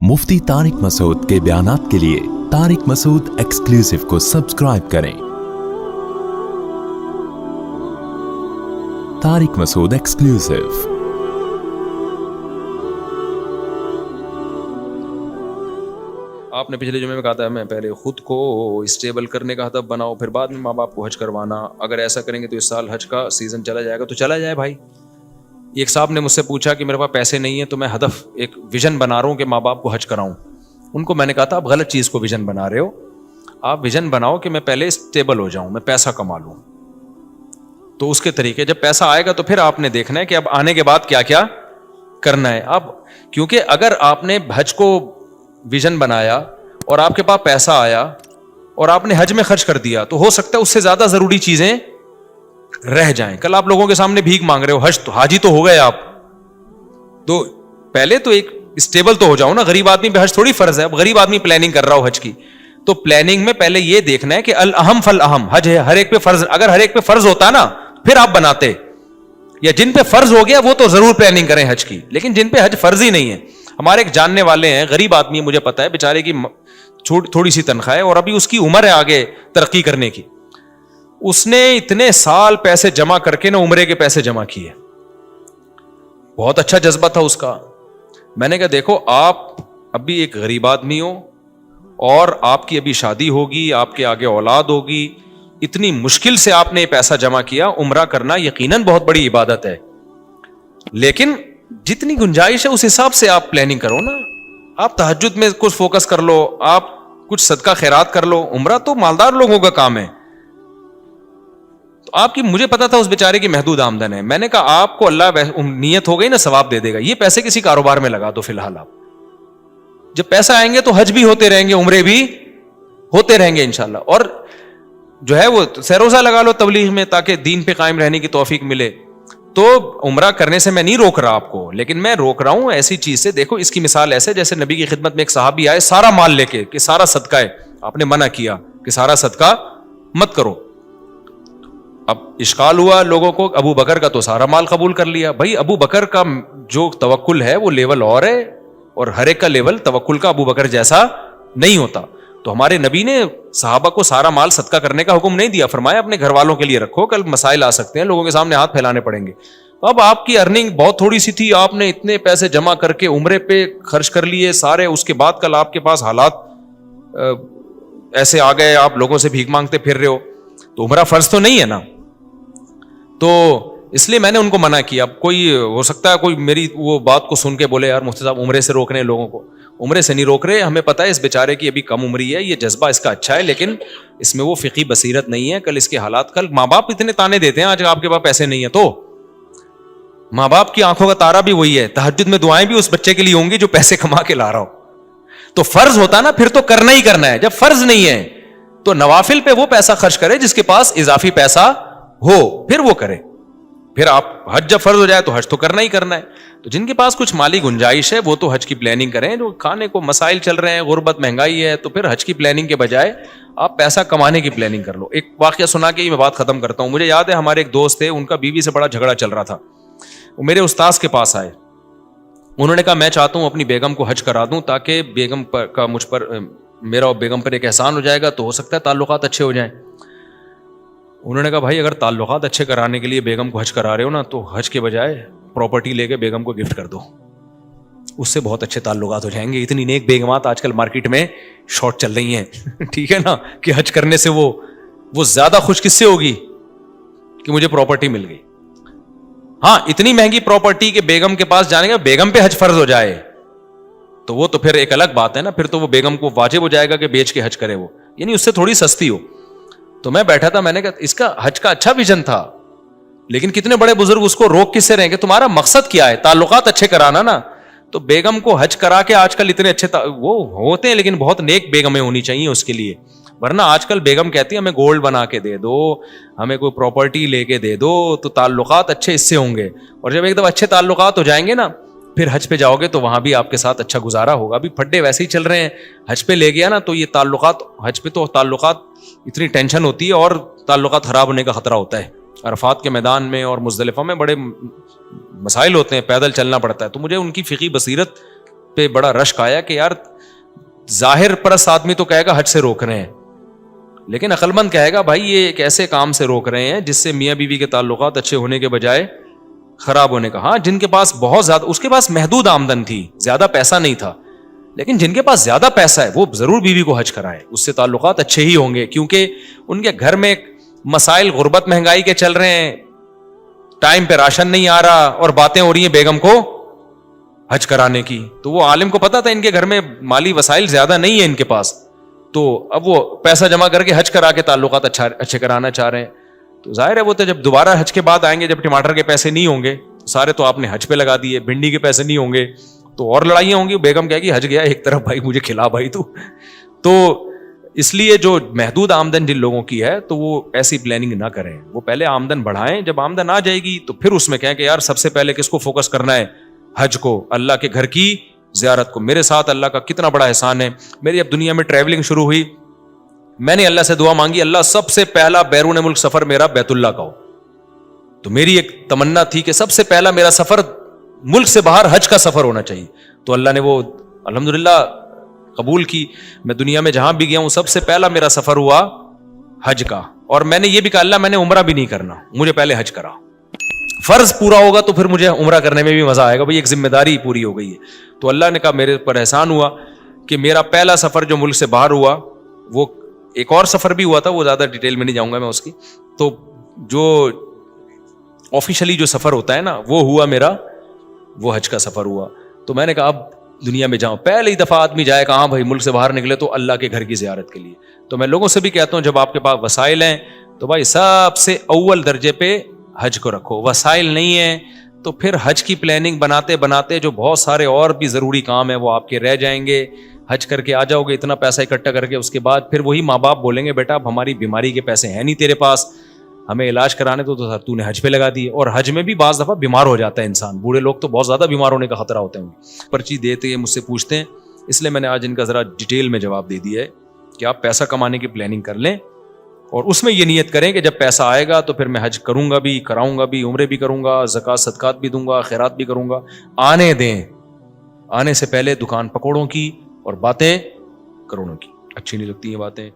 मुफ्ती तारिक मसूद के बयानात के लिए तारिक मसूद एक्सक्लूसिव को सब्सक्राइब करें। तारिक मसूद एक्सक्लूसिव। आपने पिछले जुमे में कहा था मैं पहले खुद को स्टेबल करने का हदफ बनाओ, फिर बाद में माँ बाप को हज करवाना। अगर ऐसा करेंगे तो इस साल हज का सीज़न चला जाएगा, तो चला जाए भाई। एक साहब ने मुझसे पूछा कि मेरे पास पैसे नहीं है, तो मैं हदफ एक विजन बना रहा हूँ कि माँ बाप को हज कराऊँ। उनको मैंने कहा था आप गलत चीज़ को विजन बना रहे हो। आप विजन बनाओ कि मैं पहले स्टेबल हो जाऊँ, मैं पैसा कमा लूँ। तो उसके तरीके, जब पैसा आएगा तो फिर आपने देखना है कि अब आने के बाद क्या क्या करना है। अब क्योंकि अगर आपने हज को विजन बनाया और आपके पास पैसा आया और आपने हज में खर्च कर दिया, तो हो सकता है उससे ज्यादा जरूरी चीजें रह जाएं। कल आप लोगों के सामने भीख मांग रहे हो, हज तो हाजी तो हो गए आप, तो पहले तो एक स्टेबल तो हो जाओ ना। गरीब आदमी पे हज थोड़ी फर्ज है। अब गरीब आदमी प्लानिंग कर रहा हो हज की, तो प्लानिंग में पहले ये देखना है कि अल अहम फल अहम, हज है हर एक पे फर्ज। अगर हर एक पे फर्ज होता ना फिर आप बनाते, या जिन पे फर्ज हो गया वो तो जरूर प्लानिंग करें हज की, लेकिन जिन पे हज फर्ज ही नहीं है। हमारे एक जानने वाले हैं, गरीब आदमी है, मुझे पता है, बेचारे की थोड़ी सी तनख्वाह है और अभी उसकी उम्र है आगे तरक्की करने की। उसने इतने साल पैसे जमा करके ना उम्रे के पैसे जमा किए, बहुत अच्छा जज्बा था उसका। मैंने कहा देखो आप अभी एक गरीब आदमी हो और आपकी अभी शादी होगी, आपके आगे औलाद होगी, इतनी मुश्किल से आपने ये पैसा जमा किया। उम्रा करना यकीनन बहुत बड़ी इबादत है, लेकिन जितनी गुंजाइश है उस हिसाब से आप प्लानिंग करो ना। आप तहज्जुद में कुछ फोकस कर लो, आप कुछ सदका खैरात कर लो। उम्रा तो मालदार लोगों का काम है। तो आपकी, मुझे पता था उस बेचारे की महदूद आमदन है। मैंने कहा आपको अल्लाह नियत हो गई ना, सवाब दे देगा। ये पैसे किसी कारोबार में लगा दो फिलहाल। आप जब पैसा आएंगे तो हज भी होते रहेंगे, उम्रे भी होते रहेंगे इंशाल्लाह। और जो है वो सरोजा लगा लो तबलीग में, ताकि दीन पे कायम रहने की तौफीक मिले। तो उम्रा करने से मैं नहीं रोक रहा आपको, लेकिन मैं रोक रहा हूं ऐसी चीज से। देखो इसकी मिसाल ऐसे, जैसे नबी की खिदमत में एक सहाबी आए सारा माल लेके कि सारा सदका है। आपने मना किया कि सारा सदका मत करो। अब इश्काल हुआ लोगों को, अबू बकर का तो सारा माल कबूल कर लिया। भाई अबू बकर का जो तवक्कुल है वो लेवल और है, और हर एक का लेवल तवक्कुल का अबू बकर जैसा नहीं होता। तो हमारे नबी ने सहाबा को सारा माल सदका करने का हुक्म नहीं दिया, फरमाया अपने घर वालों के लिए रखो, कल मसाइल आ सकते हैं, लोगों के सामने हाथ फैलाने पड़ेंगे। तो अब आपकी अर्निंग बहुत थोड़ी सी थी, आपने इतने पैसे जमा करके उम्रे पे खर्च कर लिए सारे। उसके बाद कल आपके पास हालात ऐसे आ गए, आप लोगों से भीख मांगते फिर रहे हो, तो उम्रा फर्ज तो नहीं है ना। तो इसलिए मैंने उनको मना किया। अब कोई हो सकता है कोई मेरी वो बात को सुन के बोले यार मुफ्ती साहब उम्रे से रोक रहे हैं लोगों को। उम्रे से नहीं रोक रहे, हमें पता है इस बेचारे की अभी कम उम्री है, ये जज्बा इसका अच्छा है, लेकिन इसमें वो फिकी बसीरत नहीं है। कल इसके हालात, कल माँ बाप इतने ताने देते हैं आज आपके पास पैसे नहीं है, तो माँ बाप की आंखों का तारा भी वही है। तहज्जुद में दुआएं भी उस बच्चे के लिए होंगी जो पैसे कमा के ला रहा हो। तो फर्ज होता ना फिर तो करना ही करना है। जब फर्ज नहीं है तो नवाफिल पे वो पैसा खर्च करे जिसके पास इजाफी पैसा हो, फिर वो करे। फिर आप हज जब फर्ज हो जाए तो हज तो करना ही करना है। तो जिनके पास कुछ माली गुंजाइश है वो तो हज की प्लानिंग करें। जो खाने को मसाइल चल रहे हैं, गुर्बत महंगाई है, तो फिर हज की प्लानिंग के बजाय आप पैसा कमाने की प्लानिंग कर लो। एक वाकया सुना के ही मैं बात खत्म करता हूं। मुझे याद है हमारे एक दोस्त थे, उनका बीवी से बड़ा झगड़ा चल रहा था। वो मेरे उस्ताद के पास आए, उन्होंने कहा मैं चाहता हूं अपनी बेगम को हज करा दूं, ताकि बेगम का मुझ पर, मेरा और बेगम पर एक एहसान हो जाएगा, तो हो सकता है ताल्लुकात अच्छे हो जाएं। उन्होंने कहा भाई अगर ताल्लुकात अच्छे कराने के लिए बेगम को हज करा रहे हो ना, तो हज के बजाय प्रॉपर्टी लेके बेगम को गिफ्ट कर दो, उससे बहुत अच्छे ताल्लुकात हो जाएंगे। इतनी नेक बेगमात आजकल मार्केट में शॉर्ट चल रही हैं ठीक है ना, कि हज करने से वो ज्यादा खुश किससे होगी कि मुझे प्रॉपर्टी मिल गई। हाँ, इतनी महंगी प्रॉपर्टी के बेगम के पास जाने का, बेगम पे हज फर्ज हो जाए तो वो तो फिर एक अलग बात है ना। फिर तो वो बेगम को वाजिब हो जाएगा कि बेच के हज करे वो, यानी उससे थोड़ी सस्ती हो। तो मैं बैठा था, मैंने कहा इसका हज का अच्छा विजन था, लेकिन कितने बड़े बुजुर्ग उसको रोक किससे रहेंगे? तुम्हारा मकसद क्या है? ताल्लुकात अच्छे कराना ना। तो बेगम को हज करा के आजकल इतने अच्छे वो होते हैं, लेकिन बहुत नेक बेगमें होनी चाहिए उसके लिए। वरना आजकल बेगम कहती है हमें गोल्ड बना के दे दो, हमें कोई प्रॉपर्टी लेके दे दो, तो ताल्लुकात अच्छे इससे होंगे। और जब एकदम अच्छे ताल्लुकात हो जाएंगे ना, फिर हज पे जाओगे तो वहां भी आपके साथ अच्छा गुजारा होगा। अभी फड्डे वैसे ही चल रहे हैं, हज पे ले गया ना तो ये ताल्लुकात, हज पे तो ताल्लुकात इतनी टेंशन होती है और ताल्लुकात खराब होने का खतरा होता है। अरफात के मैदान में और मुज़दलिफ़ा में बड़े मसाइल होते हैं, पैदल चलना पड़ता है। तो मुझे उनकी फ़िक़ी बसीरत پہ بڑا رشک آیا کہ یار ظاہر پرست آدمی تو کہے گا حج سے روک رہے ہیں, لیکن عقل مند کہے گا بھائی یہ ایک ایسے کام سے روک رہے ہیں جس سے میاں بیوی کے تعلقات اچھے ہونے کے بجائے خراب ہونے کا. ہاں جن کے پاس بہت زیادہ, اس کے پاس محدود آمدن تھی, زیادہ پیسہ نہیں تھا, لیکن جن کے پاس زیادہ پیسہ ہے وہ ضرور بیوی کو حج کرائے, اس سے تعلقات اچھے ہی ہوں گے, کیونکہ ان کے گھر میں مسائل غربت مہنگائی کے چل رہے ہیں, ٹائم پہ راشن نہیں آ رہا اور باتیں ہو رہی ہیں بیگم کو حج کرانے کی. تو وہ عالم کو پتا تھا ان کے گھر میں مالی وسائل زیادہ نہیں ہے ان کے پاس, تو اب وہ پیسہ جمع کر کے حج کرا کے تعلقات اچھے کرانا چاہ رہے ہیں. تو ظاہر ہے وہ تو جب دوبارہ حج کے بعد آئیں گے, جب ٹماٹر کے پیسے نہیں ہوں گے سارے تو آپ نے حج پہ لگا دیے, بھنڈی کے پیسے نہیں ہوں گے تو اور لڑائیاں ہوں گی. بیگم کہے گی حج گیا ایک طرف, بھائی مجھے کھلا بھائی تو اس لیے جو محدود آمدن جن لوگوں کی ہے تو وہ ایسی پلاننگ نہ کریں, وہ پہلے آمدن بڑھائیں, جب آمدن آ جائے گی تو پھر اس میں کہیں کہ یار سب سے پہلے کس کو فوکس کرنا ہے, حج کو, اللہ کے گھر کی زیارت کو. میرے ساتھ اللہ کا کتنا بڑا احسان ہے, میری اب دنیا میں ٹریولنگ شروع ہوئی, میں نے اللہ سے دعا مانگی اللہ سب سے پہلا بیرون ملک سفر میرا بیت اللہ کا ہو. تو میری ایک تمنا تھی کہ سب سے پہلا میرا سفر ملک سے باہر حج کا سفر ہونا چاہیے, تو اللہ نے وہ الحمدللہ قبول کی. میں دنیا میں جہاں بھی گیا ہوں سب سے پہلا میرا سفر ہوا حج کا, اور میں نے یہ بھی کہا اللہ میں نے عمرہ بھی نہیں کرنا, مجھے پہلے حج کرا, فرض پورا ہوگا تو پھر مجھے عمرہ کرنے میں بھی مزہ آئے گا, بھائی ایک ذمہ داری پوری ہو گئی ہے. تو اللہ نے کہا میرے پر احسان ہوا کہ میرا پہلا سفر جو ملک سے باہر ہوا, وہ ایک اور سفر بھی ہوا تھا, وہ زیادہ ڈیٹیل میں نہیں جاؤں گا میں اس کی, تو جو آفیشلی جو سفر ہوتا ہے نا وہ ہوا میرا, وہ حج کا سفر ہوا. تو میں نے کہا اب دنیا میں جاؤں, پہلی دفعہ آدمی جائے کہاں بھائی ملک سے باہر نکلے تو اللہ کے گھر کی زیارت کے لیے. تو میں لوگوں سے بھی کہتا ہوں جب آپ کے پاس وسائل ہیں تو بھائی سب سے اول درجے پہ حج کو رکھو, وسائل نہیں ہیں تو پھر حج کی پلاننگ بناتے بناتے جو بہت سارے اور بھی ضروری کام ہیں وہ آپ کے رہ جائیں گے. حج کر کے آ جاؤ گے اتنا پیسہ اکٹھا کر کے, اس کے بعد پھر وہی ماں باپ بولیں گے بیٹا اب ہماری بیماری کے پیسے ہیں نہیں تیرے پاس, ہمیں علاج کرانے تو سر تو نے حج پہ لگا دی. اور حج میں بھی بعض دفعہ بیمار ہو جاتا ہے انسان, بوڑھے لوگ تو بہت زیادہ بیمار ہونے کا خطرہ ہوتا ہے. پرچی دیتے ہیں مجھ سے پوچھتے ہیں, اس لیے میں نے آج ان کا ذرا ڈیٹیل میں جواب دے دیا ہے کہ آپ پیسہ کمانے کی پلاننگ کر لیں اور اس میں یہ نیت کریں کہ جب پیسہ آئے گا تو پھر میں حج کروں گا بھی, کراؤں گا بھی, عمرے بھی کروں گا, زکوٰۃ صدقات بھی دوں گا, خیرات بھی کروں گا. آنے دیں, آنے سے پہلے دکان پکوڑوں کی اور باتیں کروڑوں کی, اچھی نہیں لگتی ہیں باتیں.